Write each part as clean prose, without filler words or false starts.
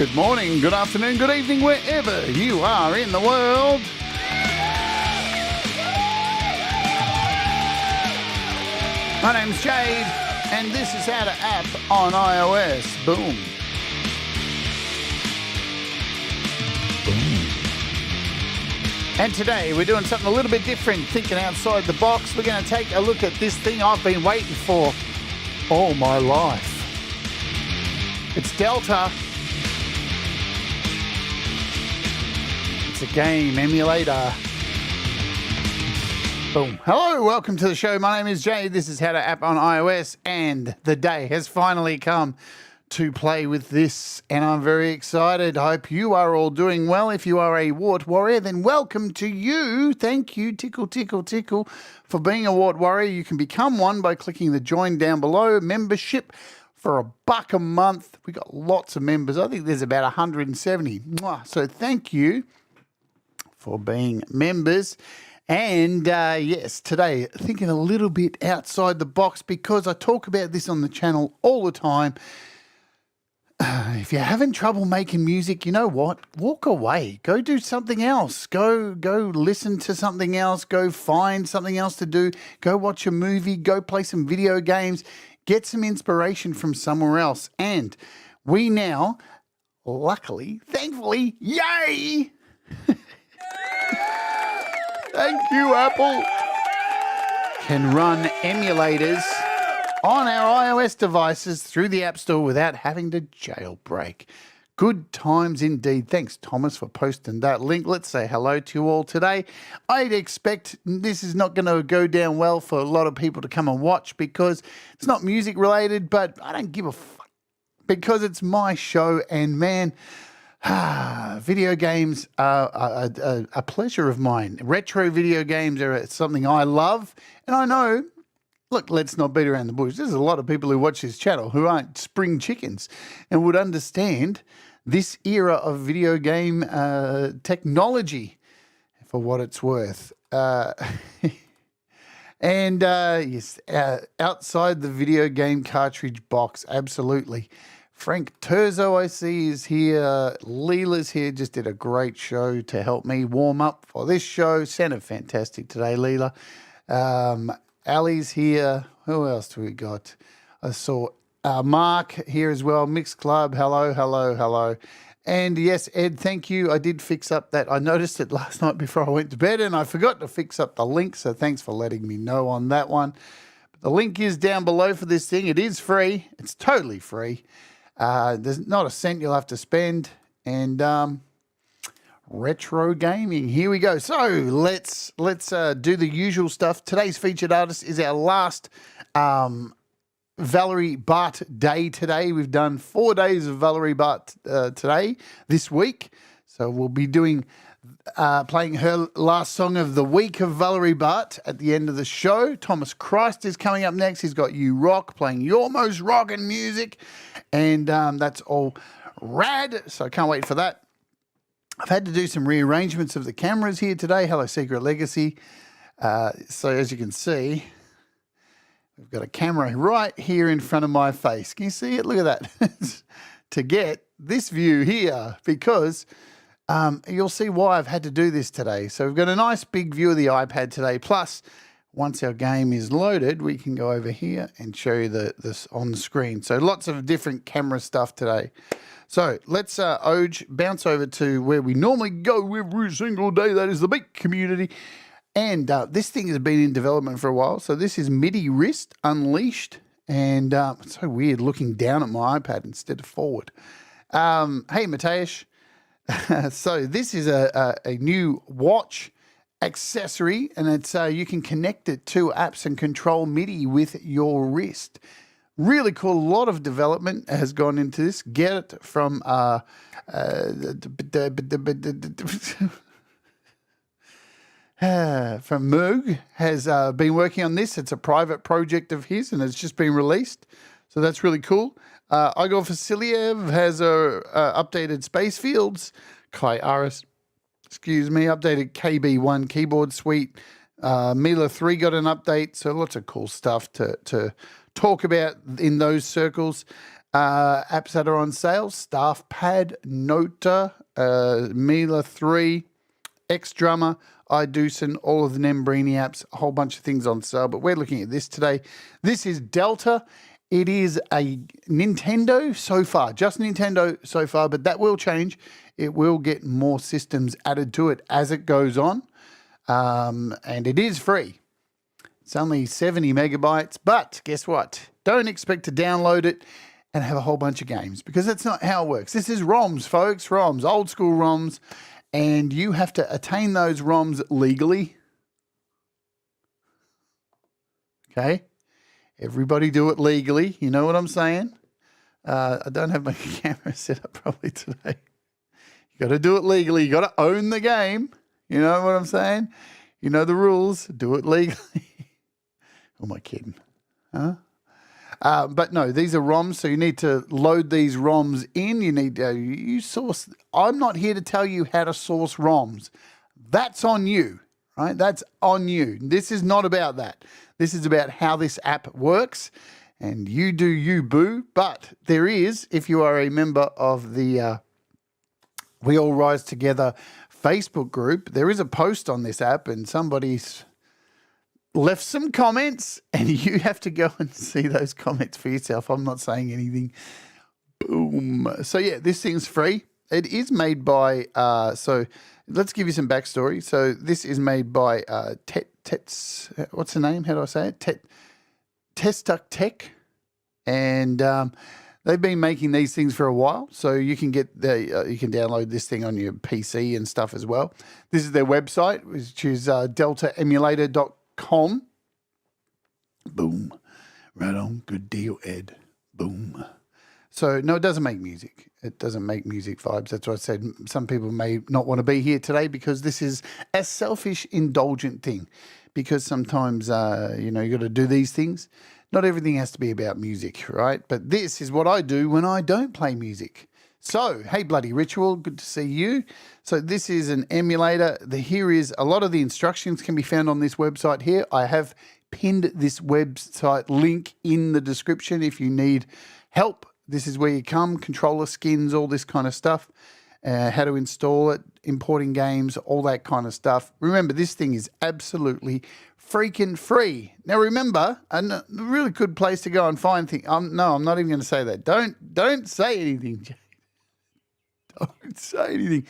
Good morning, good afternoon, good evening, wherever you are in the world. My name's Jade, and this is How to App on iOS. Boom. Boom. And today we're doing something a little bit different, thinking outside the box. We're going to take a look at this thing I've been waiting for all my life. It's Delta. It's a game emulator. Boom. Hello, welcome to the show. My name is Jade. This is How to App on iOS, and the day has finally come to play with this, and I'm very excited. I hope you are all doing well. If you are a Wart Warrior, then welcome to you. Thank you, tickle, tickle, tickle, for being a Wart Warrior. You can become one by clicking the join down below. Membership for $1 a month. We got lots of members. I think there's about 170. So thank you for being members. And yes, today, thinking a little bit outside the box because I talk about this on the channel all the time. If you're having trouble making music, you know what? Walk away. Go do something else. Go listen to something else. Go find something else to do. Go watch a movie. Go play some video games. Get some inspiration from somewhere else. And we now, luckily, thankfully, yay! Thank you, Apple. Can run emulators on our iOS devices through the App Store without having to jailbreak. Good times indeed. Thanks, Thomas, for posting that link. Let's say hello to you all today. I'd expect this is not going to go down well for a lot of people to come and watch because it's not music related, but I don't give a fuck because it's my show, and man, video games are a pleasure of mine. Retro video games are something I love, and I know, look, let's not beat around the bush. There's a lot of people who watch this channel who aren't spring chickens and would understand this era of video game technology for what it's worth. And yes, outside the video game cartridge box, absolutely. Frank Terzo, I see, is here. Leela's here, just did a great show to help me warm up for this show. Sounded fantastic today, Leela. Ali's here. Who else do we got? I saw Mark here as well. Mixed Club, hello, hello, hello. And yes, Ed, thank you. I did fix up that. I noticed it last night before I went to bed, and I forgot to fix up the link, so thanks for letting me know on that one. But the link is down below for this thing. It is free. It's totally free. There's not a cent you'll have to spend, and retro gaming. Here we go. So let's do the usual stuff. Today's featured artist is our last Valerie Bart day today. We've done 4 days of Valerie Bart today, this week. So we'll be doing playing her last song of the week of Valerie Bart at the end of the show. Thomas Christ is coming up next. He's got You Rock, playing your most rockin' music. And that's all rad. So I can't wait for that. I've had to do some rearrangements of the cameras here today. Hello, Secret Legacy. So as you can see, we've got a camera right here in front of my face. Can you see it? Look at that. To get this view here, because you'll see why I've had to do this today. So we've got a nice big view of the iPad today. Plus, once our game is loaded, we can go over here and show you this on the screen. So lots of different camera stuff today. So let's bounce over to where we normally go every single day. That is the big community. And this thing has been in development for a while. So this is MIDI Wrist Unleashed. And it's so weird looking down at my iPad instead of forward. Hey, Mateusz. So this is a new watch accessory, and it's you can connect it to apps and control MIDI with your wrist. Really cool. A lot of development has gone into this. Get it from from Moog has been working on this. It's a private project of his, and it's just been released. So that's really cool. Igor Vasiliev has updated Space Fields. Kai Aris, updated KB1 keyboard suite. Mila 3 got an update. So lots of cool stuff to talk about in those circles. Apps that are on sale: Staff Pad, Nota, Mila 3, X-Drummer, iDoocin, all of the Nembrini apps, a whole bunch of things on sale. But we're looking at this today. This is Delta. It is a Nintendo so far, just Nintendo so far, but that will change. It will get more systems added to it as it goes on. And it is free. It's only 70 megabytes, but guess what? Don't expect to download it and have a whole bunch of games, because that's not how it works. This is ROMs, folks, ROMs, old school ROMs, and you have to attain those ROMs legally. Okay? Everybody do it legally. You know what I'm saying? I don't have my camera set up properly today. You got to do it legally. You got to own the game. You know what I'm saying? You know the rules. Do it legally. Who am I kidding? Huh? But no, these are ROMs, so you need to load these ROMs in. You need you source. I'm not here to tell you how to source ROMs. That's on you, right? That's on you. This is not about that. This is about how this app works, and you do you, boo. But there is, if you are a member of the We All Rise Together Facebook group, there is a post on this app, and somebody's left some comments, and you have to go and see those comments for yourself. I'm not saying anything. Boom. So yeah, this thing's free. It is made by, so let's give you some backstory. So this is made by what's the name? How do I say it? Testut Tech. And they've been making these things for a while. So you can get you can download this thing on your PC and stuff as well. This is their website, which is deltaemulator.com. Boom. Right on. Good deal, Ed. Boom. So, no, it doesn't make music. It doesn't make music vibes. That's why I said some people may not want to be here today, because this is a selfish, indulgent thing. Because sometimes, you got to do these things. Not everything has to be about music, right? But this is what I do when I don't play music. So, hey, Bloody Ritual, good to see you. So this is an emulator. Here is a lot of the instructions can be found on this website here. I have pinned this website link in the description if you need help. This is where you come, controller skins, all this kind of stuff, how to install it, importing games, all that kind of stuff. Remember, this thing is absolutely freaking free. Now, remember, a really good place to go and find things. No, I'm not even going to say that. Don't say anything, Jade. Don't say anything.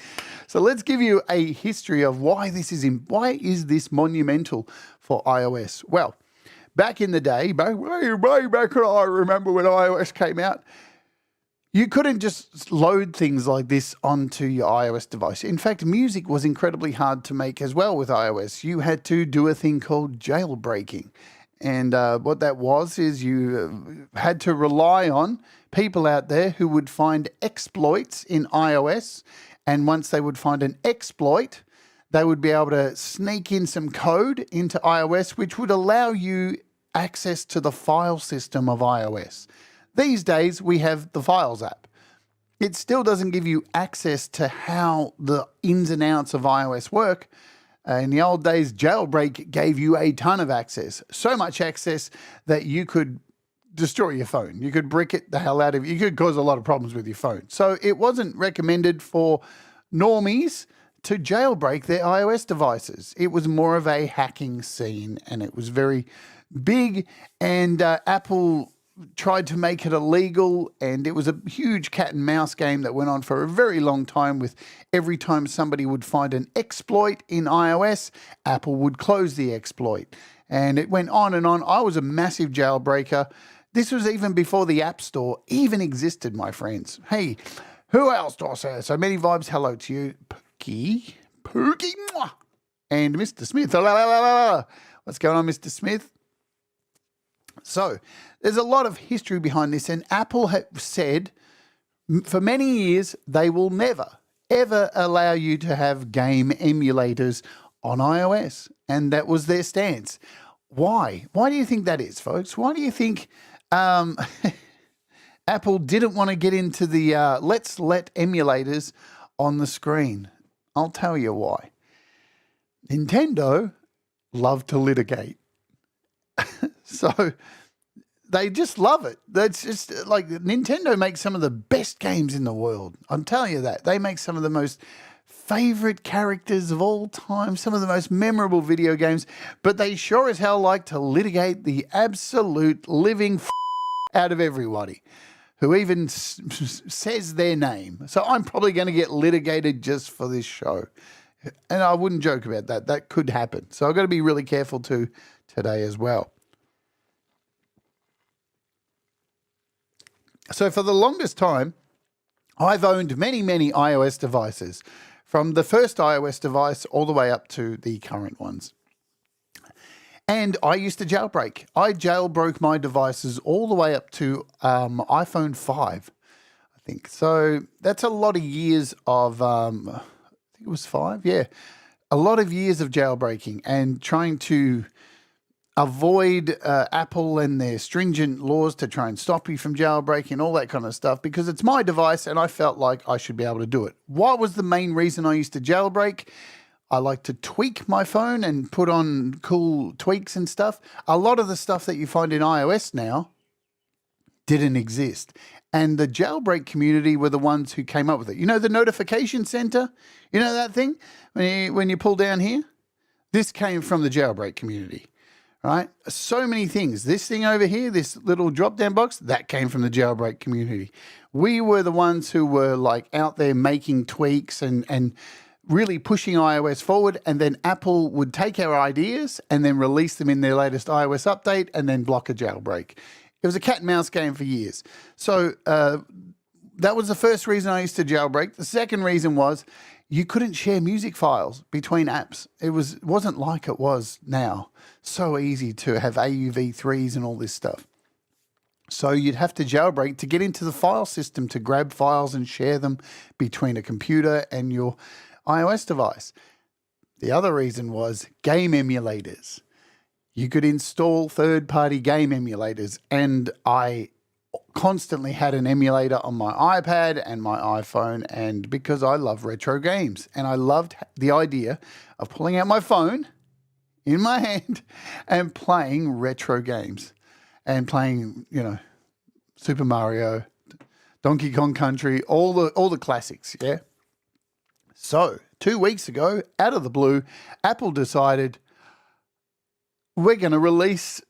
So let's give you a history of why is this monumental for iOS. Well, back in the day, way back when I remember when iOS came out, you couldn't just load things like this onto your iOS device. In fact, music was incredibly hard to make as well with iOS. You had to do a thing called jailbreaking. And what that was is you had to rely on people out there who would find exploits in iOS. And once they would find an exploit, they would be able to sneak in some code into iOS, which would allow you access to the file system of iOS. These days, we have the Files app. It still doesn't give you access to how the ins and outs of iOS work. In the old days, Jailbreak gave you a ton of access. So much access that you could destroy your phone. You could brick it the hell out of it. You could cause a lot of problems with your phone. So it wasn't recommended for normies to jailbreak their iOS devices. It was more of a hacking scene, and it was very big, and Apple tried to make it illegal, and it was a huge cat and mouse game that went on for a very long time. With every time somebody would find an exploit in iOS, Apple would close the exploit, and it went on and on. I was a massive jailbreaker. This was even before the App Store even existed, my friends. Hey, who else do I say? So many vibes. Hello to you, Pookie, mwah, and Mr. Smith. What's going on, Mr. Smith? So there's a lot of history behind this, and Apple have said for many years they will never, ever allow you to have game emulators on iOS, and that was their stance. Why? Why do you think that is, folks? Why do you think Apple didn't want to get into the let's let emulators on the screen? I'll tell you why. Nintendo loved to litigate. So they just love it. That's just like Nintendo makes some of the best games in the world. I'm telling you that. They make some of the most favorite characters of all time, some of the most memorable video games, but they sure as hell like to litigate the absolute living out of everybody who even says their name. So I'm probably going to get litigated just for this show. And I wouldn't joke about that. That could happen. So I've got to be really careful too today as well. So for the longest time, I've owned many, many iOS devices, from the first iOS device all the way up to the current ones. And I used to jailbreak. I jailbroke my devices all the way up to iPhone 5, I think. So that's a lot of years of, I think it was 5, yeah. A lot of years of jailbreaking and trying to avoid Apple and their stringent laws to try and stop you from jailbreaking, all that kind of stuff, because it's my device and I felt like I should be able to do it. What was the main reason I used to jailbreak? I like to tweak my phone and put on cool tweaks and stuff. A lot of the stuff that you find in iOS now didn't exist. And the jailbreak community were the ones who came up with it. You know the notification center? You know that thing? When you pull down here? This came from the jailbreak community. Right? So many things. This thing over here, this little drop-down box, that came from the jailbreak community. We were the ones who were like out there making tweaks and really pushing iOS forward, and then Apple would take our ideas and then release them in their latest iOS update and then block a jailbreak. It was a cat and mouse game for years. So that was the first reason I used to jailbreak. The second reason was you couldn't share music files between apps. It wasn't like it was now. So easy to have AUV3s and all this stuff. So you'd have to jailbreak to get into the file system to grab files and share them between a computer and your iOS device. The other reason was game emulators. You could install third-party game emulators, and I constantly had an emulator on my iPad and my iPhone, and because I love retro games and I loved the idea of pulling out my phone in my hand and playing retro games and playing, you know, Super Mario, Donkey Kong Country, all the classics, yeah? So 2 weeks ago, out of the blue, Apple decided we're going to release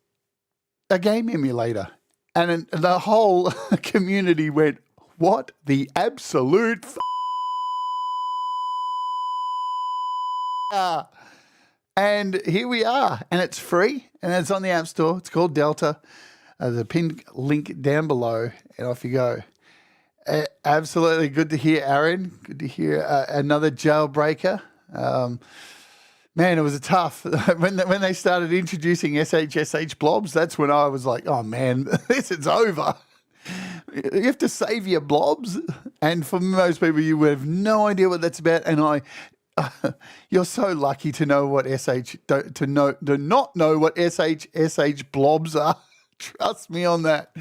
a game emulator. And the whole community went, what the absolute And here we are. And it's free. And it's on the App Store. It's called Delta. There's a pinned link down below. And off you go. Absolutely good to hear, Aaron. Good to hear another jailbreaker. Man, it was a tough. When they started introducing SHSH blobs, that's when I was like, oh man, this is over. You have to save your blobs. And for most people, you would have no idea what that's about. And you're so lucky to know what to not know what SHSH blobs are. Trust me on that.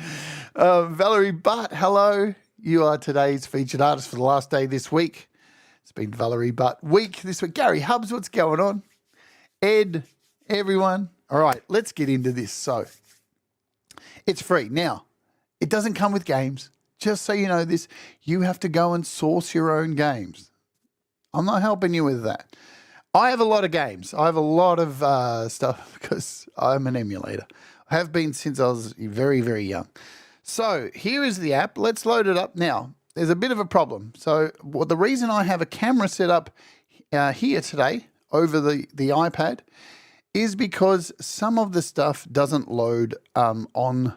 Valerie Butt, hello. You are today's featured artist for the last day this week. It's been Valerie Butt week this week. Gary Hubbs, what's going on? Ed, everyone. All right, let's get into this. So it's free. Now, it doesn't come with games. Just so you know this, you have to go and source your own games. I'm not helping you with that. I have a lot of games. I have a lot of stuff because I'm an emulator. I have been since I was very, very young. So here is the app. Let's load it up now. There's a bit of a problem. So the reason I have a camera set up here today over the iPad is because some of the stuff doesn't load on.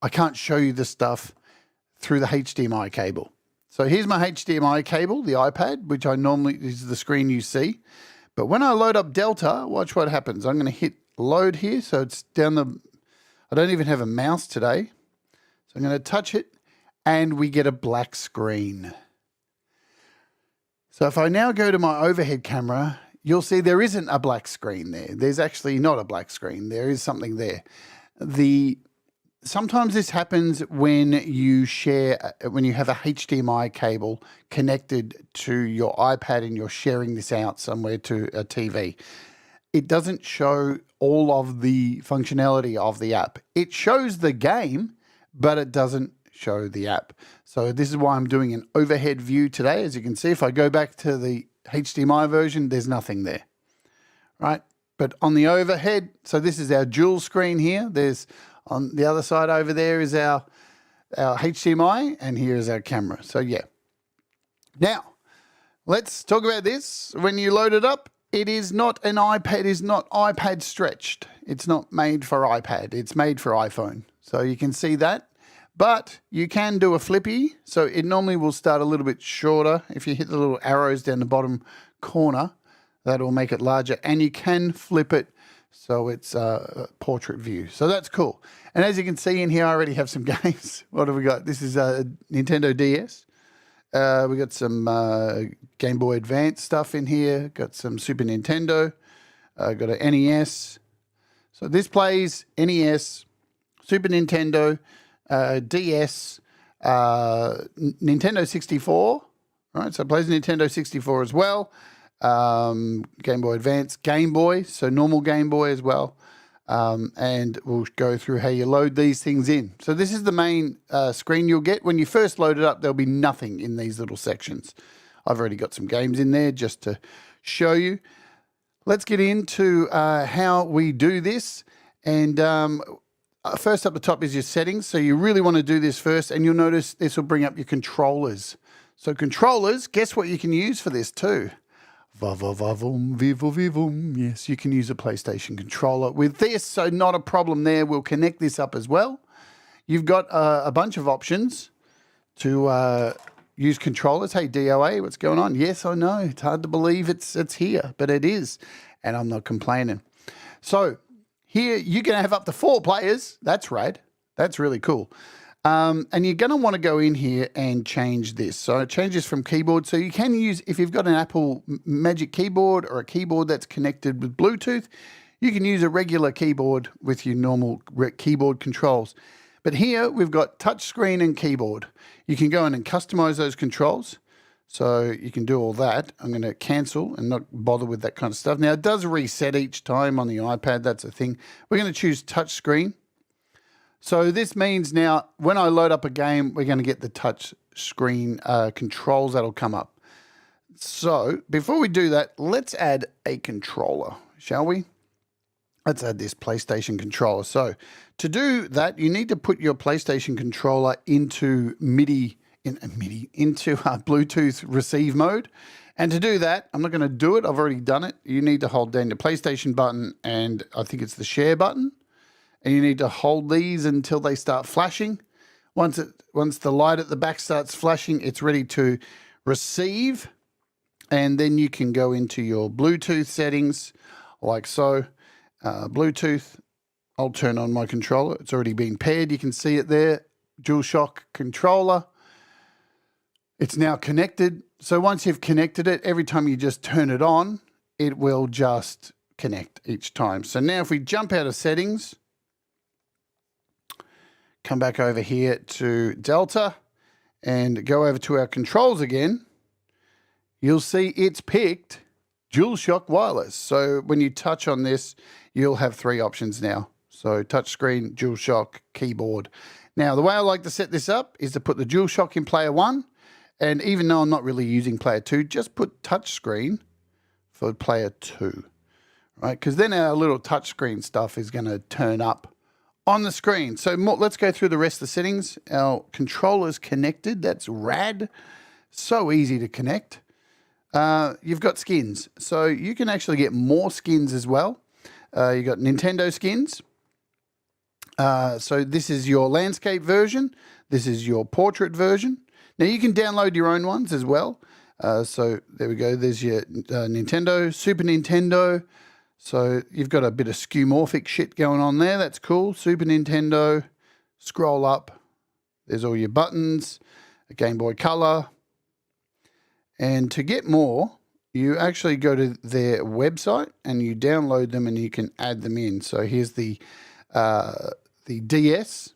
I can't show you the stuff through the HDMI cable. So here's my HDMI cable, the iPad, which I normally is the screen you see. But when I load up Delta, watch what happens. I'm going to hit load here. So it's down the, I don't even have a mouse today. So I'm going to touch it. And we get a black screen. So if I now go to my overhead camera, you'll see there isn't a black screen there. There's actually not a black screen. There is something there. Sometimes this happens when you have a HDMI cable connected to your iPad and you're sharing this out somewhere to a TV. it doesn't show all of the functionality of the app. It shows the game, but it doesn't show the app. So this is why I'm doing an overhead view today. As you can see, if I go back to the HDMI version, there's nothing there, right? But on the overhead, so this is our dual screen here. There's on the other side over there is our HDMI, and here is our camera. So yeah. Now, let's talk about this. When you load it up, it is not an iPad. It is not iPad stretched. It's not made for iPad. It's made for iPhone. So you can see that. But you can do a flippy. So it normally will start a little bit shorter. If you hit the little arrows down the bottom corner, that will make it larger. And you can flip it so it's a portrait view. So that's cool. And as you can see in here, I already have some games. What have we got? This is a Nintendo DS. We got some Game Boy Advance stuff in here. Got some Super Nintendo. Got an NES. So this plays NES, Super Nintendo, DS, Nintendo 64. Right, so it plays Nintendo 64 as well. Game Boy Advance, Game Boy, so normal Game Boy as well. And we'll go through how you load these things in. So this is the main screen you'll get. When you first load it up, there'll be nothing in these little sections. I've already got some games in there just to show you. Let's get into how we do this. And first up the top is your settings. So you really want to do this first, and you'll notice this will bring up your controllers. So controllers, guess what you can use for this too? Va-va-va-vum, vivo-vivum. Yes, you can use a PlayStation controller with this, so not a problem there. We'll connect this up as well. You've got a bunch of options to use controllers. Hey, DOA, what's going on? Yes, I know. It's hard to believe it's here, but it is, and I'm not complaining. So here you can have up to 4 players. That's rad. That's really cool. And you're going to want to go in here and change this. So it changes from keyboard. So you can use, if you've got an Apple Magic Keyboard or a keyboard that's connected with Bluetooth, you can use a regular keyboard with your normal keyboard controls. But here we've got touchscreen and keyboard. You can go in and customize those controls. So you can do all that. I'm going to cancel and not bother with that kind of stuff. Now it does reset each time on the iPad. That's a thing. We're going to choose touchscreen. So this means now when I load up a game, we're going to get the touch screen controls that'll come up. So before we do that, let's add a controller, shall we? Let's add this PlayStation controller. So to do that, you need to put your PlayStation controller into into Bluetooth receive mode. And to do that, I'm not going to do it. I've already done it. You need to hold down the PlayStation button, and I think it's the share button. And you need to hold these until they start flashing. Once the light at the back starts flashing, it's ready to receive. And then you can go into your Bluetooth settings like so. Bluetooth, I'll turn on my controller. It's already been paired. You can see it there. DualShock controller. It's now connected. So once you've connected it, every time you just turn it on, it will just connect each time. So now if we jump out of settings, come back over here to Delta and go over to our controls again, you'll see it's picked DualShock Wireless. So when you touch on this, you'll have 3 options now. So touchscreen, DualShock, keyboard. Now, the way I like to set this up is to put the DualShock in player 1. And even though I'm not really using player 2, just put touchscreen for player 2, right? Because then our little touchscreen stuff is going to turn up on the screen. So let's go through the rest of the settings. Our controller's connected. That's rad. So easy to connect. You've got skins. So you can actually get more skins as well. You've got Nintendo skins. So this is your landscape version. This is your portrait version. Now you can download your own ones as well. So there we go. There's your Nintendo, Super Nintendo. So you've got a bit of skeuomorphic shit going on there. That's cool. Super Nintendo. Scroll up. There's all your buttons. A Game Boy Color. And to get more, you actually go to their website and you download them and you can add them in. So here's the DS.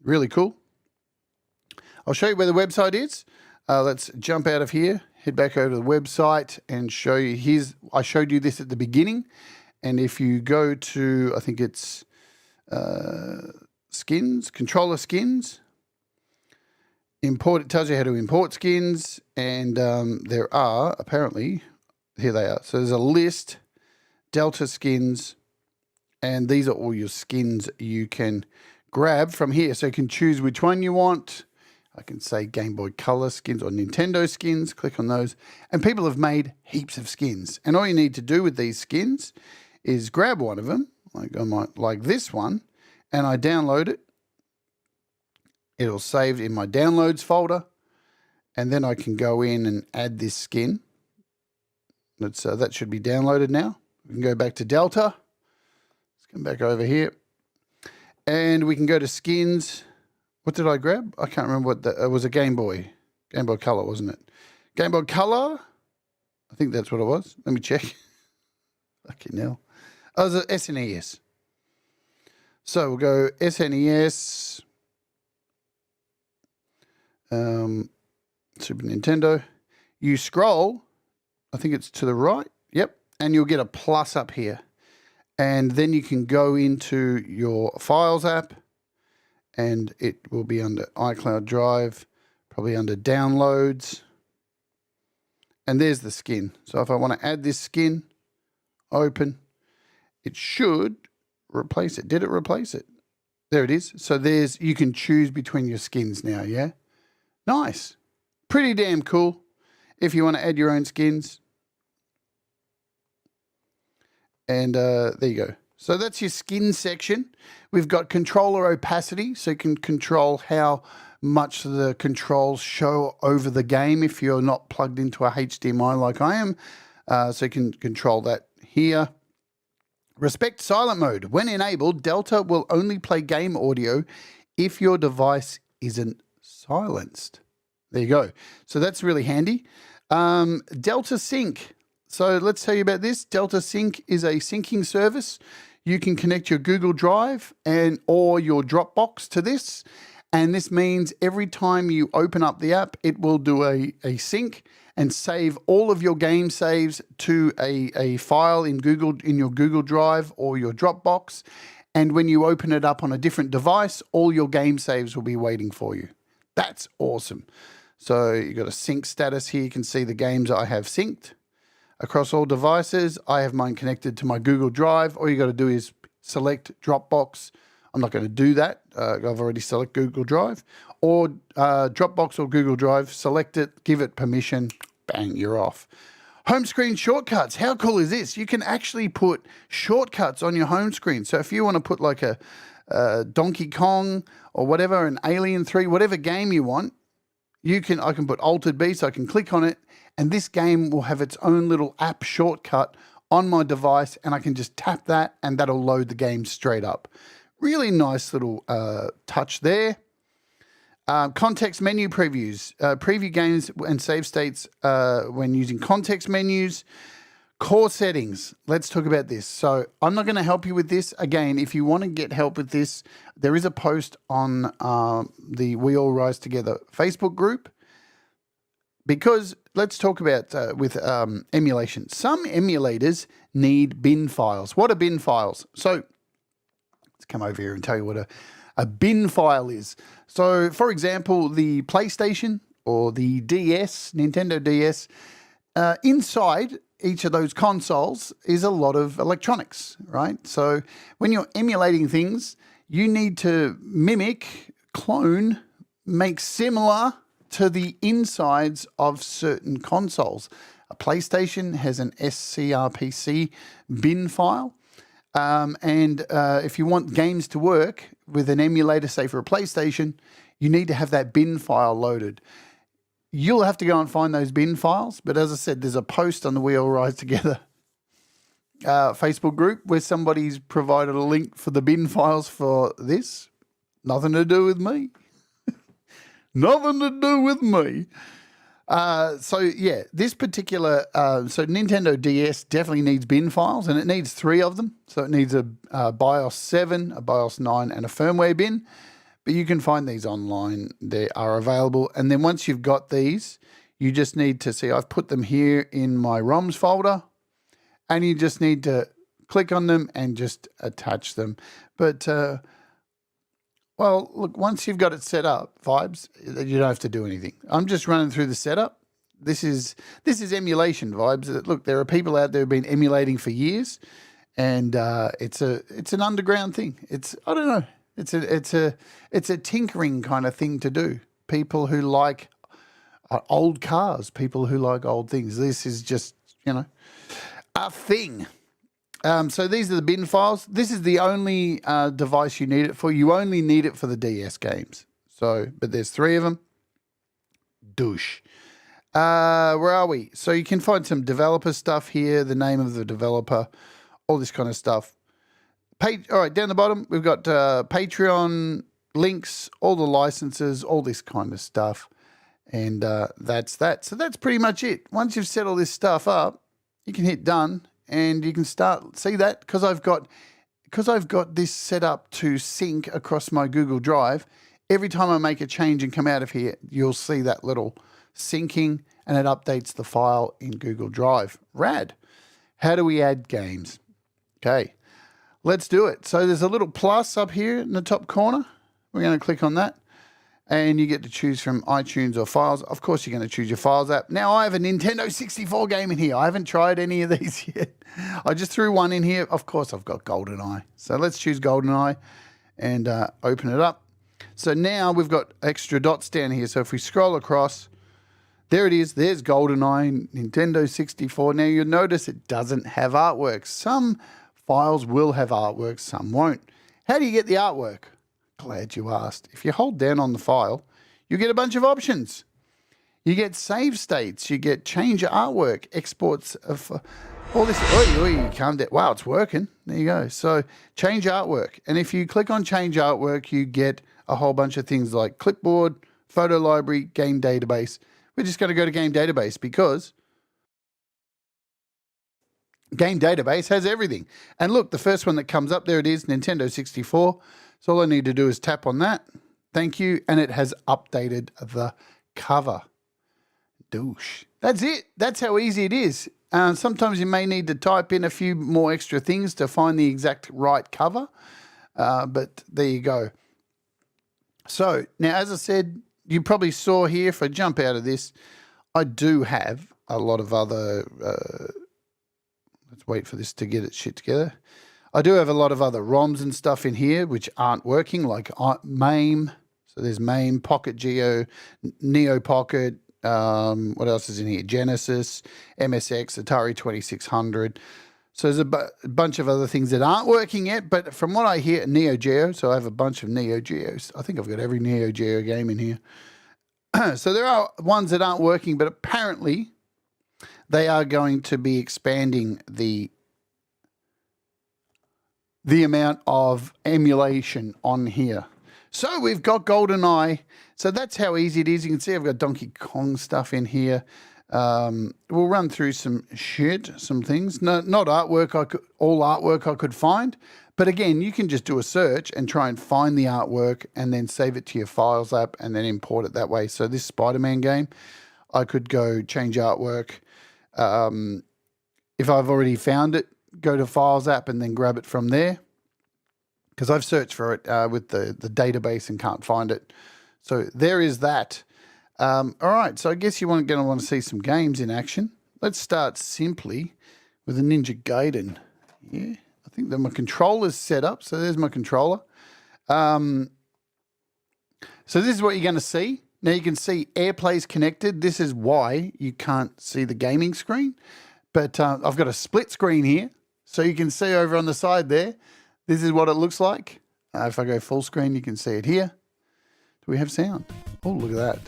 Really cool. I'll show you where the website is. Let's jump out of here, head back over to the website and show you. I showed you this at the beginning, And if you go to, I think it's skins, controller skins, import, it tells you how to import skins. And there are, apparently, here they are. So there's a list, Delta skins, and these are all your skins you can grab from here. So you can choose which one you want. I can say Game Boy Color skins or Nintendo skins. Click on those. And people have made heaps of skins. And all you need to do with these skins is grab one of them, like this one, and I download it. It'll save in my downloads folder. And then I can go in and add this skin. That should be downloaded now. We can go back to Delta. Let's come back over here. And we can go to skins. What did I grab? I can't remember what it was. A Game Boy Color, wasn't it? Game Boy Color. I think that's what it was. Let me check. Fucking hell. Oh, it was a SNES. So we'll go SNES. Super Nintendo. You scroll. I think it's to the right. Yep. And you'll get a plus up here. And then you can go into your Files app. And it will be under iCloud Drive, probably under Downloads. And there's the skin. So if I want to add this skin, open, it should replace it. Did it replace it? There it is. So you can choose between your skins now, yeah? Nice. Pretty damn cool. If you want to add your own skins. And there you go. So that's your skin section. We've got controller opacity, so you can control how much the controls show over the game if you're not plugged into a HDMI like I am. So you can control that here. Respect silent mode. When enabled, Delta will only play game audio if your device isn't silenced. There you go. So that's really handy. Delta Sync. So let's tell you about this. Delta Sync is a syncing service. You can connect your Google Drive or your Dropbox to this. And this means every time you open up the app, it will do a sync and save all of your game saves to a file in your Google Drive or your Dropbox. And when you open it up on a different device, all your game saves will be waiting for you. That's awesome. So you've got a sync status here. You can see the games I have synced across all devices. I have mine connected to my Google Drive. All you got to do is select Dropbox. I'm not going to do that. I've already selected Google Drive. Or Dropbox or Google Drive, select it, give it permission, bang, you're off. Home screen shortcuts. How cool is this? You can actually put shortcuts on your home screen. So if you want to put like a Donkey Kong or whatever, an Alien 3, whatever game you want, I can put Altered B, so I can click on it, and this game will have its own little app shortcut on my device, and I can just tap that, and that'll load the game straight up. Really nice little touch there. Context menu previews. Preview games and save states when using context menus. Core settings. Let's talk about this. So I'm not going to help you with this. Again, if you want to get help with this, there is a post on the We All Rise Together Facebook group. Because let's talk about with emulation. Some emulators need bin files. What are bin files? So let's come over here and tell you what a bin file is. So, for example, the PlayStation or the DS, Nintendo DS, inside each of those consoles is a lot of electronics, right? So when you're emulating things, you need to mimic, clone, make similar to the insides of certain consoles. A PlayStation has an SCRPC bin file. And if you want games to work with an emulator, say for a PlayStation, you need to have that bin file loaded. You'll have to go and find those bin files. But as I said, there's a post on the We All Rise Together Facebook group where somebody's provided a link for the bin files for this. Nothing to do with me. Nothing to do with me. So yeah, this particular, so Nintendo DS definitely needs bin files, and it needs 3 of them. So it needs a BIOS 7, a BIOS 9, and a firmware bin. But you can find these online. They are available. And then once you've got these, you just need to see, I've put them here in my ROMs folder, and you just need to click on them and just attach them. But, well, look, once you've got it set up, Vibes, you don't have to do anything. I'm just running through the setup. This is emulation, Vibes. Look, there are people out there who've been emulating for years, and it's an underground thing. I don't know. It's a tinkering kind of thing to do. People who like old cars, people who like old things. This is just, a thing. So these are the bin files. This is the only device you need it for. You only need it for the DS games. But there's 3 of them. Douche. Where are we? So you can find some developer stuff here, the name of the developer, all this kind of stuff. All right, down the bottom, we've got Patreon links, all the licenses, all this kind of stuff. And that's that. So that's pretty much it. Once you've set all this stuff up, you can hit done and you can start. See that? Because I've got this set up to sync across my Google Drive. Every time I make a change and come out of here, you'll see that little syncing and it updates the file in Google Drive. Rad. How do we add games? Okay, let's do it. So there's a little plus up here in the top corner. We're going to click on that. And you get to choose from iTunes or files. Of course, you're going to choose your files app. Now, I have a Nintendo 64 game in here. I haven't tried any of these yet. I just threw one in here. Of course, I've got GoldenEye. So let's choose GoldenEye and open it up. So now we've got extra dots down here. So if we scroll across, there it is. There's GoldenEye, Nintendo 64. Now, you'll notice it doesn't have artwork. Some files will have artwork, some won't. How do you get the artwork? Glad you asked. If you hold down on the file, you get a bunch of options. You get save states, you get change artwork, exports of all this. You calm down. Wow, it's working. There you go. So change artwork. And if you click on change artwork, you get a whole bunch of things like clipboard, photo library, game database. We're just going to go to game database because game database has everything. And look, the first one that comes up, there it is, Nintendo 64. So all I need to do is tap on that. Thank you. And it has updated the cover. Douche. That's it. That's how easy it is. Sometimes you may need to type in a few more extra things to find the exact right cover. But there you go. So now, as I said, you probably saw here, if I jump out of this, I do have a lot of other, let's wait for this to get its shit together. I do have a lot of other ROMs and stuff in here which aren't working, like MAME. So there's MAME, Pocket Geo, Neo Pocket. What else is in here? Genesis, MSX, Atari 2600. So there's a bunch of other things that aren't working yet. But from what I hear, Neo Geo. So I have a bunch of Neo Geos. I think I've got every Neo Geo game in here. So there are ones that aren't working, but apparently they are going to be expanding the amount of emulation on here. So we've got GoldenEye. So that's how easy it is. You can see I've got Donkey Kong stuff in here. We'll run through some things. No, not artwork. All artwork I could find. But again, you can just do a search and try and find the artwork and then save it to your files app and then import it that way. So this Spider-Man game, I could go change artwork. If I've already found it, go to Files app and then grab it from there, because I've searched for it with the database and can't find it. So there is that. All right, so I guess you're going to want to see some games in action. Let's start simply with a Ninja Gaiden. Yeah, I think that my controller's set up. So there's my controller. So this is what you're going to see. Now you can see AirPlay's connected. This is why you can't see the gaming screen. But I've got a split screen here. So you can see over on the side there, this is what it looks like. If I go full screen, you can see it here. Do we have sound? Oh, look at that.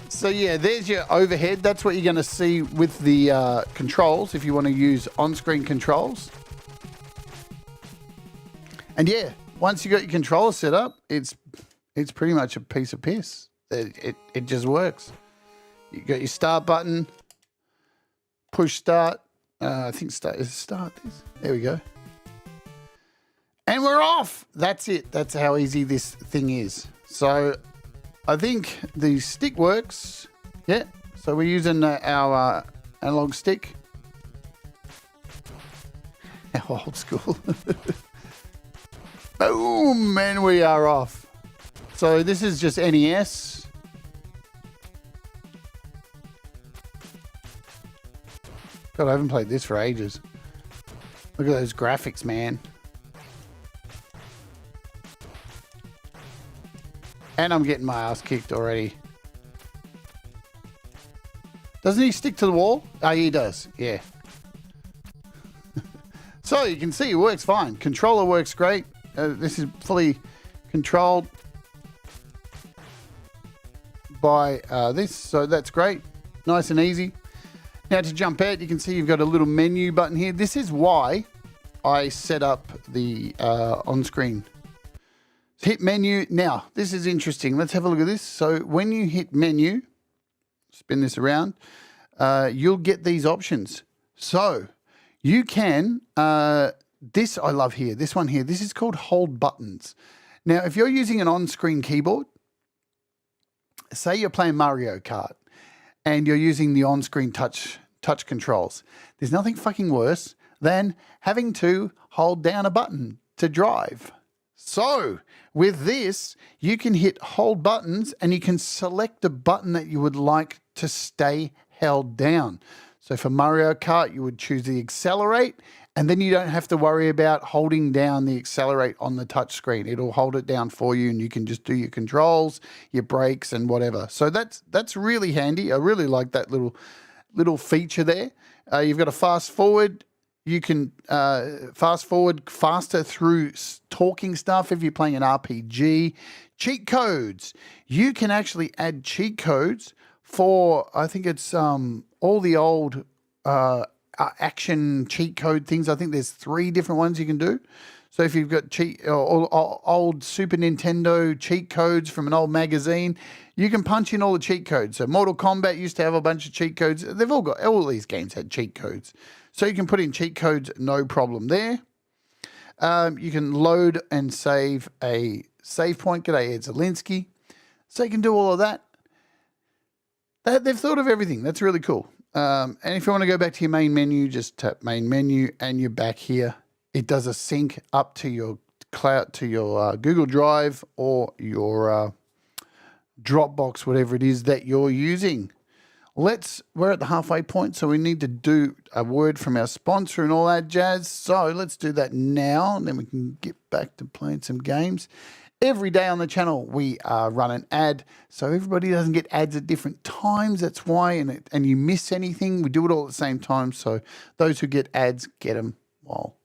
So yeah, there's your overhead. That's what you're going to see with the controls if you want to use on-screen controls. And yeah, once you got your controller set up, it's pretty much a piece of piss. It just works. You got your start button, push start. I think start is start this. There we go. And we're off. That's it. That's how easy this thing is. So I think the stick works. Yeah. So we're using our analog stick. How old school. Boom, and we are off. So this is just NES. God, I haven't played this for ages. Look at those graphics, man. And I'm getting my ass kicked already. Doesn't he stick to the wall? Oh, he does. Yeah. So you can see it works fine. Controller works great. This is fully controlled by this, so that's great. Nice and easy. Now to jump out, you can see you've got a little menu button here. This is why I set up the on-screen. Hit menu. Now, this is interesting. Let's have a look at this. So when you hit menu, spin this around, you'll get these options. So you can, this I love here, this one here, this is called hold buttons. Now, if you're using an on-screen keyboard, say you're playing Mario Kart and you're using the on-screen touch controls, there's nothing fucking worse than having to hold down a button to drive. So with this, you can hit hold buttons and you can select a button that you would like to stay held down. So for Mario Kart, you would choose the accelerate, and then you don't have to worry about holding down the accelerate on the touch screen. It'll hold it down for you and you can just do your controls, your brakes and whatever. So that's really handy. I really like that little feature there. You've got a fast forward. You can fast forward faster through talking stuff if you're playing an RPG. Cheat codes. You can actually add cheat codes for, I think it's all the old action cheat code things. I think there's 3 different ones you can do. So if you've got old Super Nintendo cheat codes from an old magazine, you can punch in all the cheat codes. So Mortal Kombat used to have a bunch of cheat codes. They've all these games had cheat codes. So you can put in cheat codes, no problem there. You can load and save a save point. G'day, Ed Zielinski. So you can do all of that. They've thought of everything. That's really cool. And if you want to go back to your main menu, just tap main menu and you're back here. It does a sync up to your cloud, to your Google Drive or your Dropbox, whatever it is that you're using. We're at the halfway point, so we need to do a word from our sponsor and all that jazz. So let's do that now, and then we can get back to playing some games. Every day on the channel, we run an ad, so everybody doesn't get ads at different times. That's why, and you miss anything, we do it all at the same time. So those who get ads get them while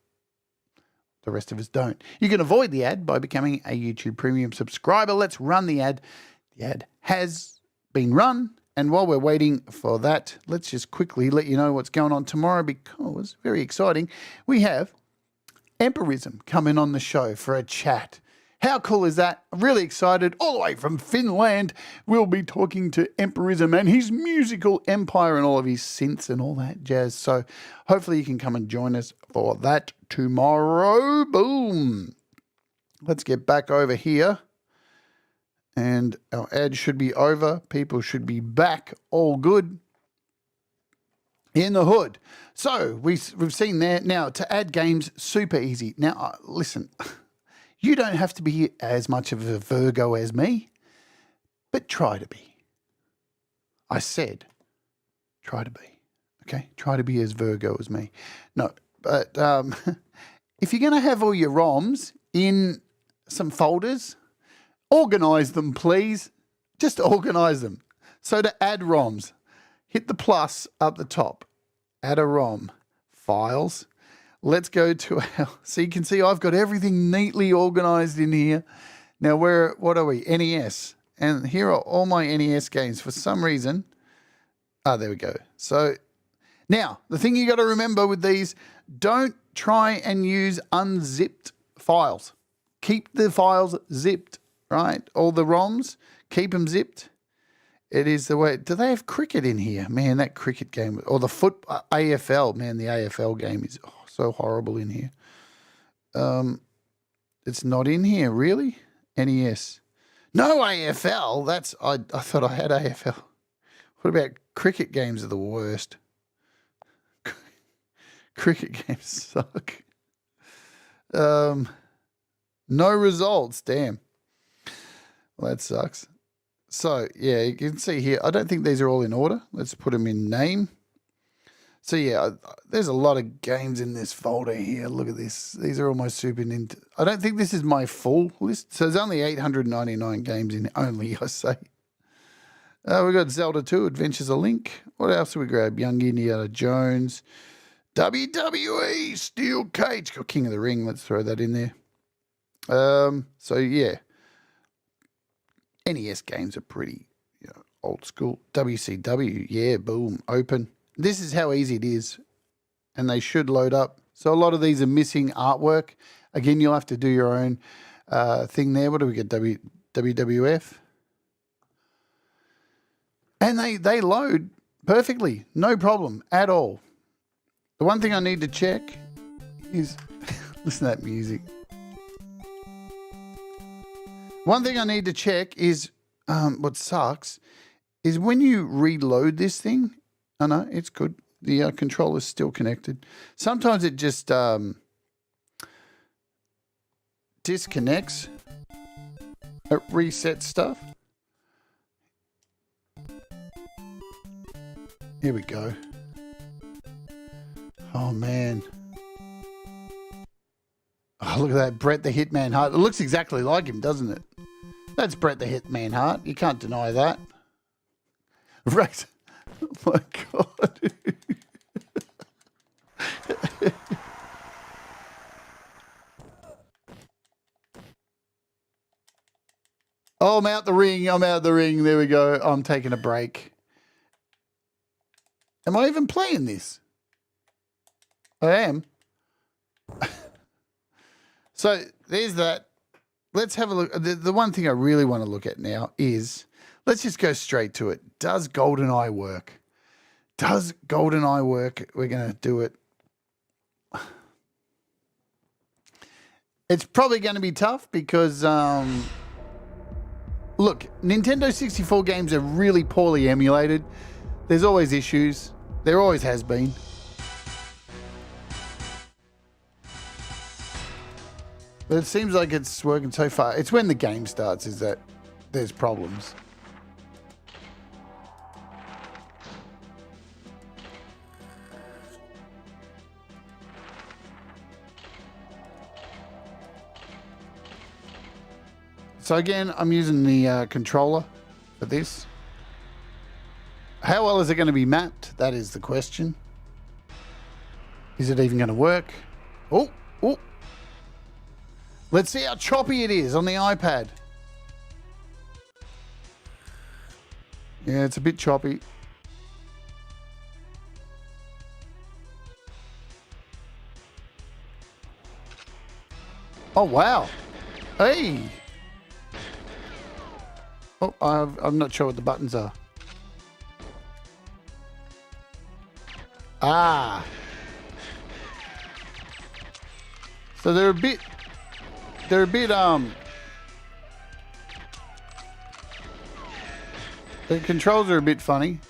the rest of us don't. You can avoid the ad by becoming a YouTube Premium subscriber. Let's run the ad. The ad has been run. And while we're waiting for that, let's just quickly let you know what's going on tomorrow, because very exciting. We have Empirism coming on the show for a chat. How cool is that? I'm really excited. All the way from Finland, we'll be talking to Empirism and his musical empire and all of his synths and all that jazz. So hopefully you can come and join us for that tomorrow. Boom. Let's get back over here. And our ad should be over. People should be back. All good. In the hood. So we've seen there. Now, to add games, super easy. Now, listen, you don't have to be as much of a Virgo as me, but try to be. I said, try to be. Okay? Try to be as Virgo as me. No, but if you're going to have all your ROMs in some folders, organize them, please. Just organize them. So to add ROMs, hit the plus up the top. Add a ROM. Files. Let's go to our... So you can see I've got everything neatly organized in here. Now, what are we? NES. And here are all my NES games. For some reason... there we go. So now, the thing you got to remember with these, don't try and use unzipped files. Keep the files zipped. Right, all the ROMs, keep them zipped. It is the way. Do they have cricket in here? Man, that cricket game, or the AFL, man, the AFL game is so horrible in here. It's not in here, really? NES. No AFL, I thought I had AFL. What about cricket games are the worst? Cricket games suck. No results. Damn. Well, that sucks. So, yeah, you can see here. I don't think these are all in order. Let's put them in name. So, yeah, there's a lot of games in this folder here. Look at this. These are all my Super Nintendo. I don't think this is my full list. So, there's only 899 games in only, I say. We've got Zelda 2, Adventures of Link. What else do we grab? Young Indiana Jones. WWE, Steel Cage. Got King of the Ring. Let's throw that in there. So, yeah. NES games are pretty old school. WCW, yeah, boom, open. This is how easy it is. And they should load up. So a lot of these are missing artwork. Again, you'll have to do your own thing there. What do we get? WWF. And they load perfectly. No problem at all. The one thing I need to check is... listen to that music. One thing I need to check is, what sucks, is when you reload this thing, oh no, it's good. The controller's still connected. Sometimes it just disconnects. It resets stuff. Here we go. Oh, man. Oh, look at that. Bret the Hitman Hart. It looks exactly like him, doesn't it? That's Bret the Hitman Hart. You can't deny that. Right. Oh, my God. Oh, I'm out the ring. I'm out the ring. There we go. I'm taking a break. Am I even playing this? I am. So there's that. Let's have a look. The one thing I really want to look at now is, let's just go straight to it. Does GoldenEye work? Does GoldenEye work? We're going to do it. It's probably going to be tough because, look, Nintendo 64 games are really poorly emulated. There's always issues. There always has been. But it seems like it's working so far. It's when the game starts is that there's problems. So again, I'm using the controller for this. How well is it going to be mapped? That is the question. Is it even going to work? Oh, oh. Let's see how choppy it is on the iPad. Yeah, it's a bit choppy. Oh, wow. Hey. Oh, I'm not sure what the buttons are. Ah. So they're a bit, the controls are a bit funny.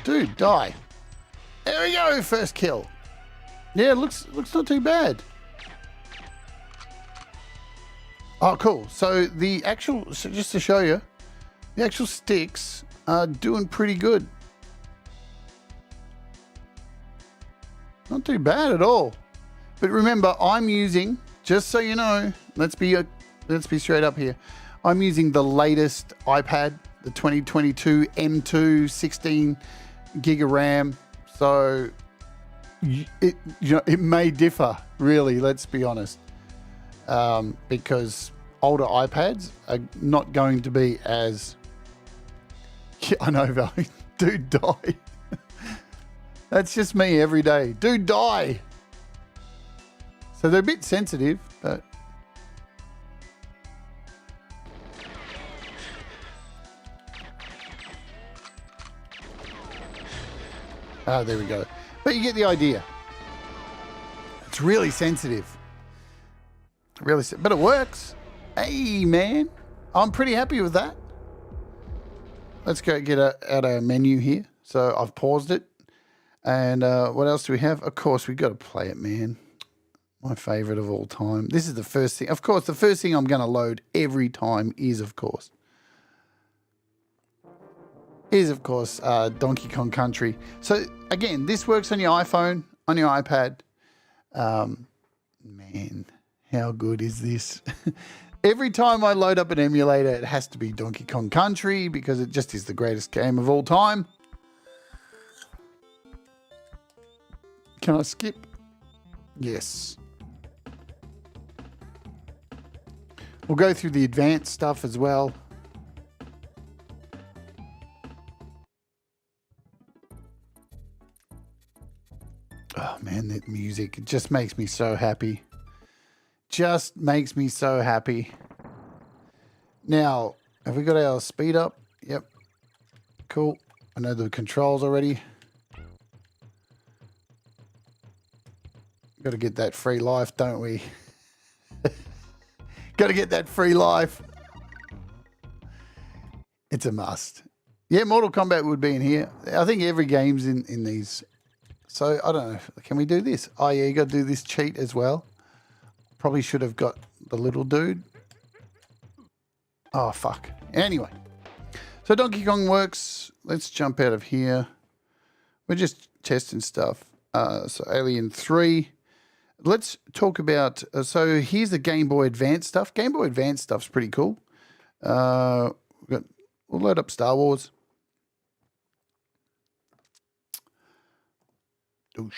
Dude, die. There we go, first kill. Yeah, looks not too bad. Oh, cool. So the actual, so just to show you, the actual sticks are doing pretty good. Not too bad at all. But remember, I'm using, just so you know, let's be straight up here. I'm using the latest iPad, the 2022 M2 16 gig of RAM. So it may differ, really, let's be honest. Because older iPads are not going to be as... Yeah, I know, Valley. Dude, die. That's just me every day. Dude, die. So they're a bit sensitive, but... Oh, there we go. But you get the idea. It's really sensitive. Really, but it works. Hey, man. I'm pretty happy with that. Let's go get out our menu here. So I've paused it. And what else do we have? Of course, we've got to play it, man. My favorite of all time. This is the first thing. Of course, the first thing I'm going to load every time is, of course, Donkey Kong Country. So, again, this works on your iPhone, on your iPad. Man, how good is this? Every time I load up an emulator, it has to be Donkey Kong Country because it just is the greatest game of all time. Can I skip? Yes. We'll go through the advanced stuff as well. Oh man, that music, it just makes me so happy. Just makes me so happy. Now, have we got our speed up? Yep. Cool. I know the controls already. Got to get that free life, don't we? Got to get that free life. It's a must. Yeah, Mortal Kombat would be in here. I think every game's in these. So, I don't know. Can we do this? Oh, yeah, you got to do this cheat as well. Probably should have got the little dude. Oh, fuck. Anyway. So, Donkey Kong works. Let's jump out of here. We're just testing stuff. So, Alien 3. Let's talk about, so here's the Game Boy Advance stuff. Game Boy Advance stuff's pretty cool. We'll load up Star Wars. Oosh.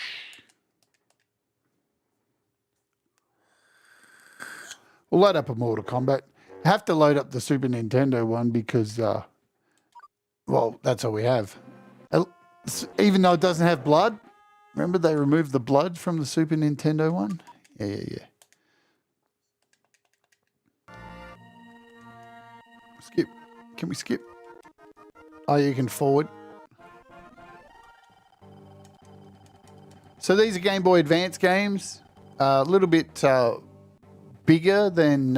We'll load up a Mortal Kombat. Have to load up the Super Nintendo one because, well, that's all we have. Even though it doesn't have blood. Remember they removed the blood from the Super Nintendo one? Yeah. Skip. Can we skip? Oh, you can forward. So these are Game Boy Advance games. A little bit bigger than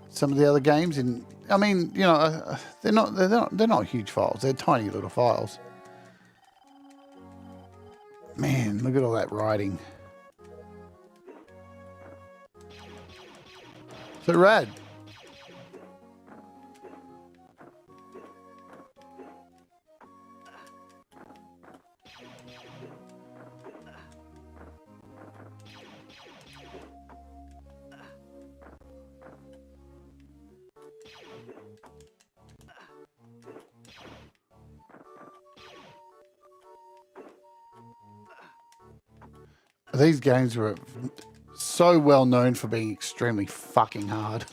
some of the other games. And I mean, you know, they're not huge files. They're tiny little files. Man, look at all that writing. So rad. These games were so well known for being extremely fucking hard.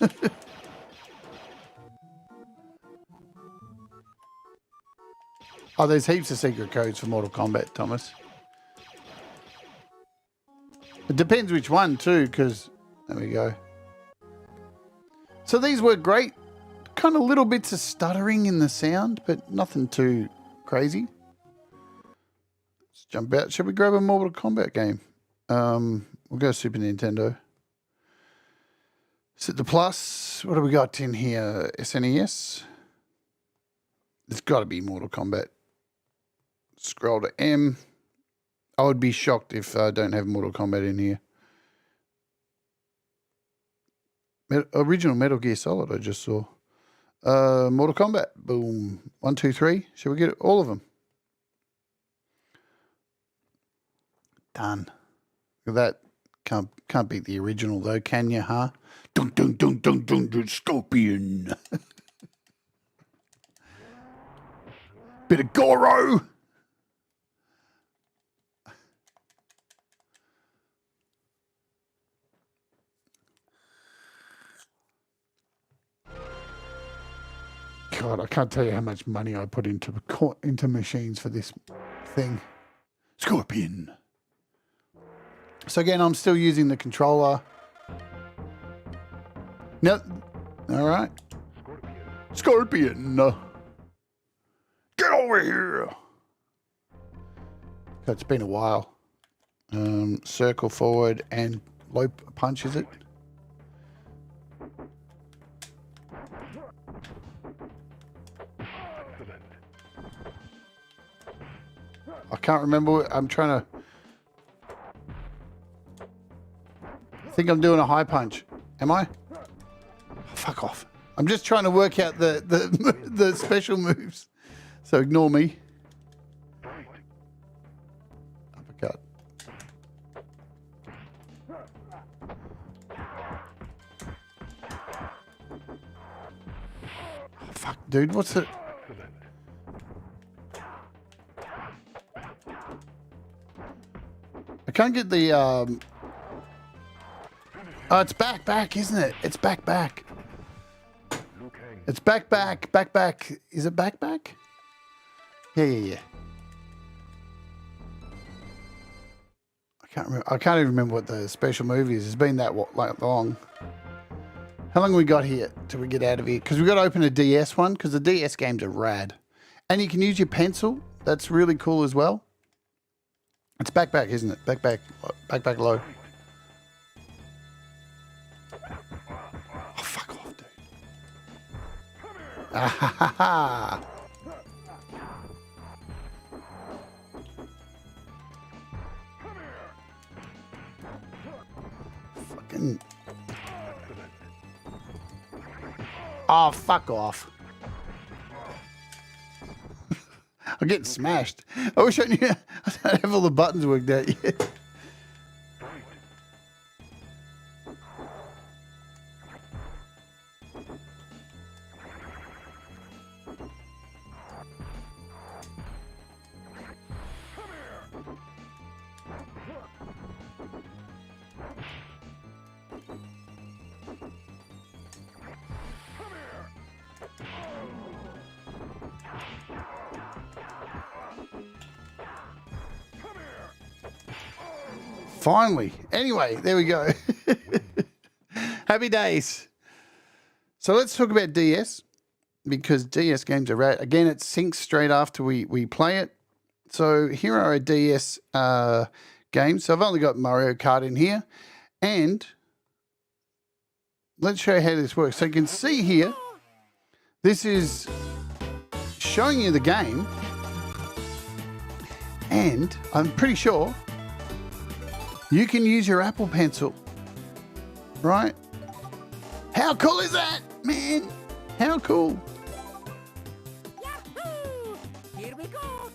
Oh, there's heaps of secret codes for Mortal Kombat, Thomas. It depends which one too, because there we go. So these work great. Kind of little bits of stuttering in the sound, but nothing too crazy. Let's jump out. Should we grab a Mortal Kombat game? We'll go Super Nintendo. Is it the Plus? What do we got in here? SNES? It's got to be Mortal Kombat. Scroll to M. I would be shocked if I don't have Mortal Kombat in here. Original Metal Gear Solid I just saw. Mortal Kombat. Boom. 1, 2, 3. Shall we get all of them? Done. Look at that. Can't beat the original though, can you, huh? Dun dun dun dun dun dun Scorpion. Bit of Goro. God, I can't tell you how much money I put into machines for this thing. Scorpion. So again, I'm still using the controller. No. All right. Scorpion. Get over here. It's been a while. Circle forward and low punch, is it? I can't remember. I'm trying to... I think I'm doing a high punch. Am I? Oh, fuck off. I'm just trying to work out the special moves. So ignore me. Uppercut. Oh, fuck, dude. What's it? I can't get the... Oh, it's back, isn't it? It's back. It's back. Is it back? Yeah. I can't even remember what the special movie is. It's been that long. How long have we got here till we get out of here? Because we've got to open a DS one, because the DS games are rad. And you can use your pencil. That's really cool as well. It's back, isn't it? Back low. Oh, fuck off, dude. Ah, ha, ha, ha. Fucking... Oh, fuck off. I'm getting smashed. I wish I knew I don't have all the buttons worked out yet. Finally. Anyway, there we go. Happy days. So let's talk about DS, because DS games are rad. Again, it syncs straight after we play it. So here are our DS games. So I've only got Mario Kart in here. And let's show you how this works. So you can see here, this is showing you the game. And I'm pretty sure you can use your Apple Pencil, right? How cool is that, man? How cool. Yahoo! Here we go.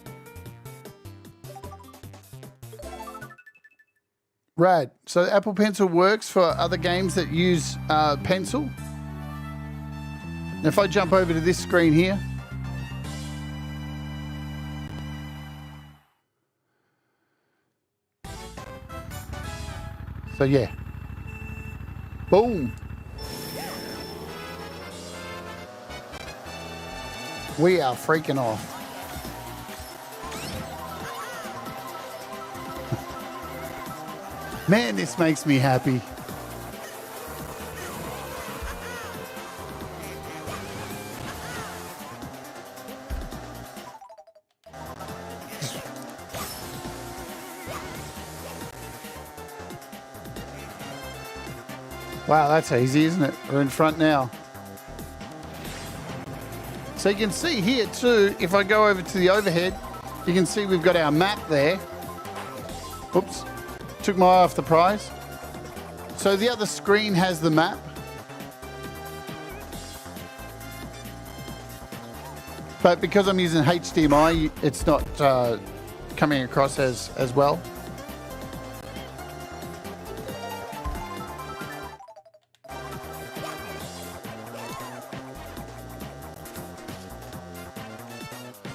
Rad. So Apple Pencil works for other games that use pencil. Now if I jump over to this screen here, so yeah, boom. We are freaking off. Man, this makes me happy. Wow, that's easy, isn't it? We're in front now. So you can see here too, if I go over to the overhead, you can see we've got our map there. Oops, took my eye off the prize. So the other screen has the map. But because I'm using HDMI, it's not coming across as well.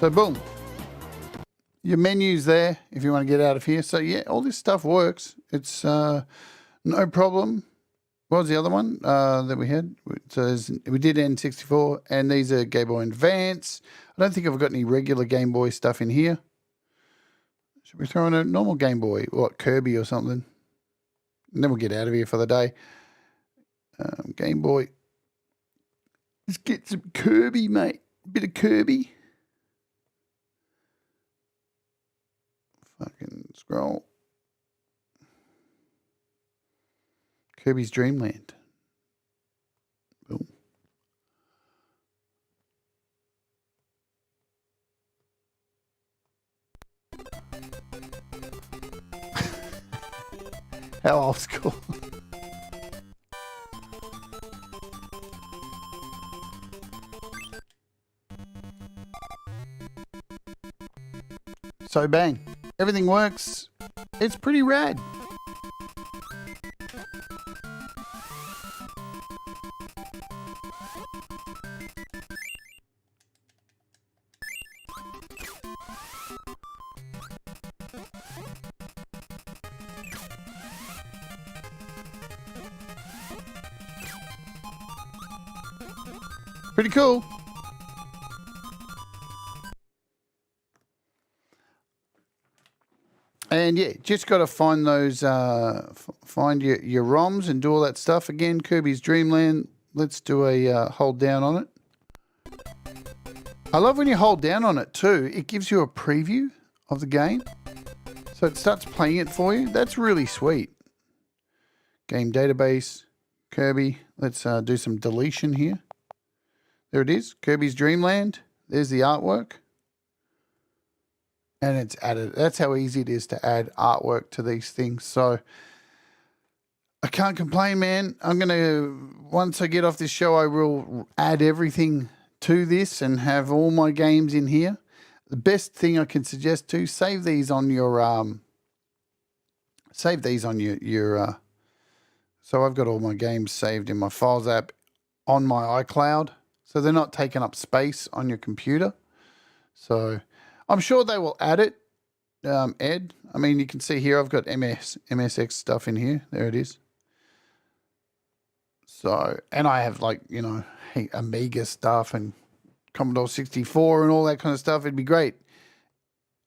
So boom, your menu's there if you want to get out of here. So yeah, all this stuff works. It's no problem. What was the other one that we had? So we did N64, and these are Game Boy Advance. I don't think I've got any regular Game Boy stuff in here. Should we throw in a normal Game Boy, what, Kirby or something? And then we'll get out of here for the day. Game Boy. Let's get some Kirby, mate. A bit of Kirby. Fucking scroll. Kirby's Dream Land. Boom. How old school. So bang, everything works. It's pretty rad. Pretty cool. And yeah, just got to find those, find your ROMs and do all that stuff. Again, Kirby's Dream Land. Let's do a hold down on it. I love when you hold down on it too. It gives you a preview of the game. So it starts playing it for you. That's really sweet. Game database, Kirby. Let's do some deletion here. There it is, Kirby's Dream Land. There's the artwork. And it's added. That's how easy it is to add artwork to these things. So I can't complain, man. I'm going to, once I get off this show, I will add everything to this and have all my games in here. The best thing I can suggest too, save these on your, so I've got all my games saved in my Files app on my iCloud. So they're not taking up space on your computer. So I'm sure they will add it, Ed. I mean, you can see here I've got MSX stuff in here. There it is. So, and I have like, you know, Amiga stuff and Commodore 64 and all that kind of stuff. It'd be great.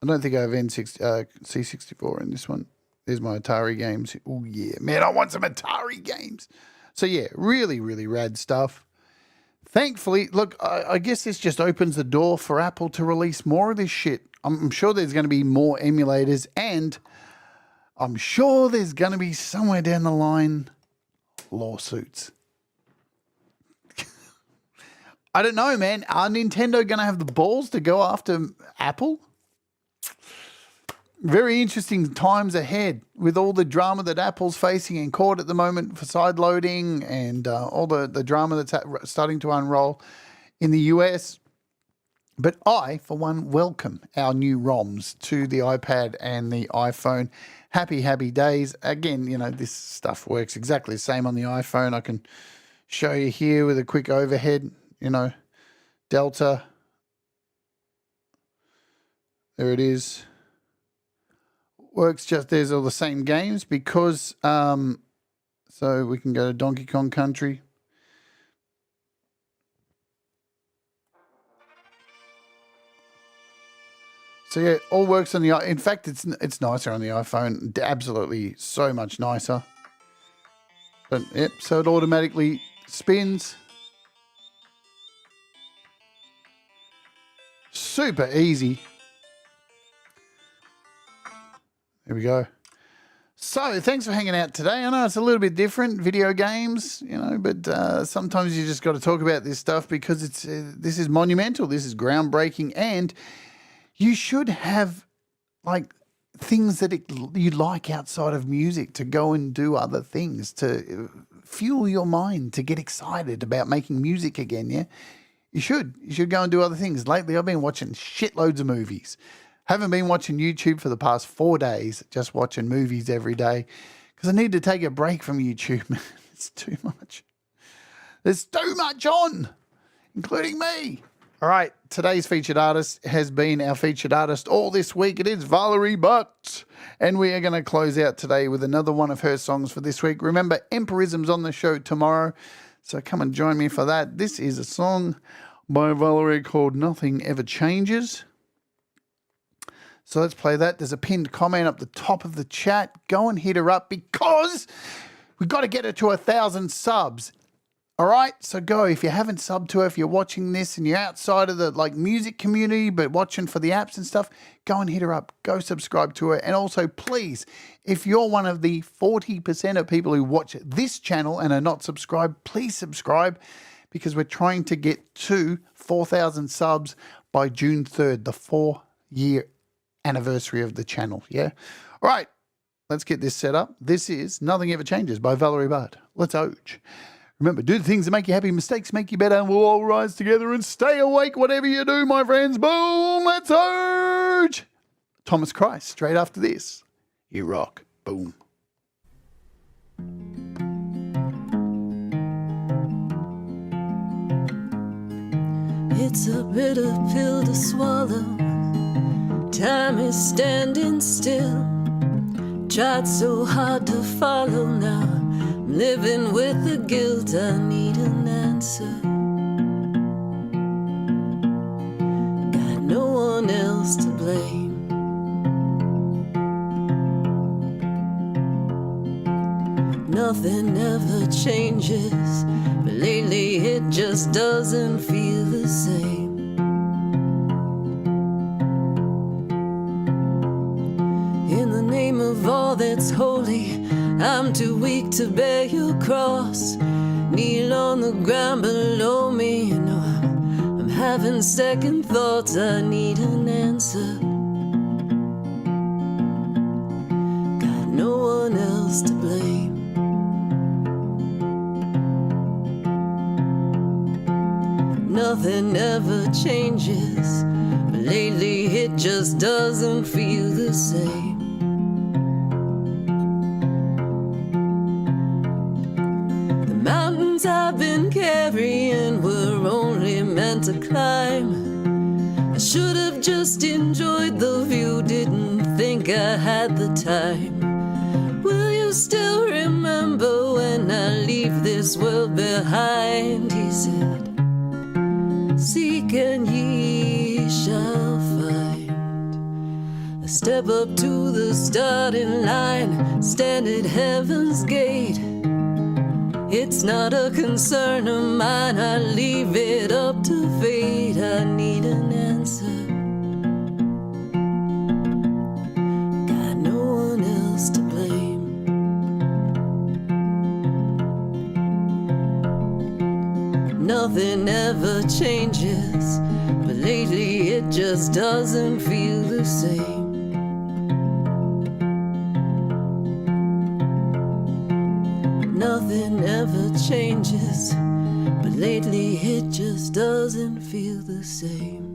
I don't think I have C64 in this one. There's my Atari games. Oh, yeah. Man, I want some Atari games. So, yeah, really, really rad stuff. Thankfully, look, I guess this just opens the door for Apple to release more of this shit. I'm sure there's going to be more emulators, and I'm sure there's going to be somewhere down the line lawsuits. I don't know, man. Are Nintendo going to have the balls to go after Apple? Very interesting times ahead with all the drama that Apple's facing in court at the moment for sideloading and all the drama that's starting to unroll in the US. But I, for one, welcome our new ROMs to the iPad and the iPhone. Happy, happy days. Again, you know, this stuff works exactly the same on the iPhone. I can show you here with a quick overhead, you know, Delta. There it is. Works just, there's all the same games because, so we can go to Donkey Kong Country. So yeah, all works on the, in fact, it's nicer on the iPhone, absolutely so much nicer. But yep, so it automatically spins. Super easy. There we go. So, thanks for hanging out today. I know it's a little bit different, video games, you know, but sometimes you just got to talk about this stuff because it's this is monumental, this is groundbreaking, and you should have, like, things that you like outside of music to go and do other things, to fuel your mind, to get excited about making music again, yeah? You should go and do other things. Lately, I've been watching shitloads of movies. Haven't been watching YouTube for the past 4 days, just watching movies every day because I need to take a break from YouTube. It's too much. There's too much on, including me. All right, today's featured artist has been our featured artist all this week. It is Valerie Butt, and we are going to close out today with another one of her songs for this week. Remember, Empirism's on the show tomorrow, so come and join me for that. This is a song by Valerie called Nothing Ever Changes. So let's play that. There's a pinned comment up the top of the chat. Go and hit her up because we've got to get her to 1,000 subs. All right? So go. If you haven't subbed to her, if you're watching this and you're outside of the music community but watching for the apps and stuff, go and hit her up. Go subscribe to her. And also, please, if you're one of the 40% of people who watch this channel and are not subscribed, please subscribe because we're trying to get to 4,000 subs by June 3rd, the 4-year anniversary of the channel. Yeah. All right. Let's get this set up. This is Nothing Ever Changes by Valerie Bart. Let's Oge. Remember, do the things that make you happy. Mistakes make you better, and we'll all rise together and stay awake whatever you do, my friends. Boom. Let's Oge. Thomas Christ, straight after this. You rock. Boom. It's a bitter pill to swallow. Time is standing still. Tried so hard to follow now. I'm living with the guilt. I need an answer. Got no one else to blame. Nothing ever changes, but lately it just doesn't feel the same. In the name of all that's holy, I'm too weak to bear your cross. Kneel on the ground below me. You know I'm having second thoughts. I need an answer. Got no one else to blame. Nothing ever changes, but lately it just doesn't feel the same. The mountains I've been carrying were only meant to climb. I should have just enjoyed the view, didn't think I had the time. Will you still remember when I leave this world behind? He said, seek and ye shall find. I step up to the starting line, stand at heaven's gate. It's not a concern of mine, I leave it up to fate. I need an answer. Got no one else to blame. Nothing ever changes, but lately it just doesn't feel the same. Nothing ever changes, but lately it just doesn't feel the same.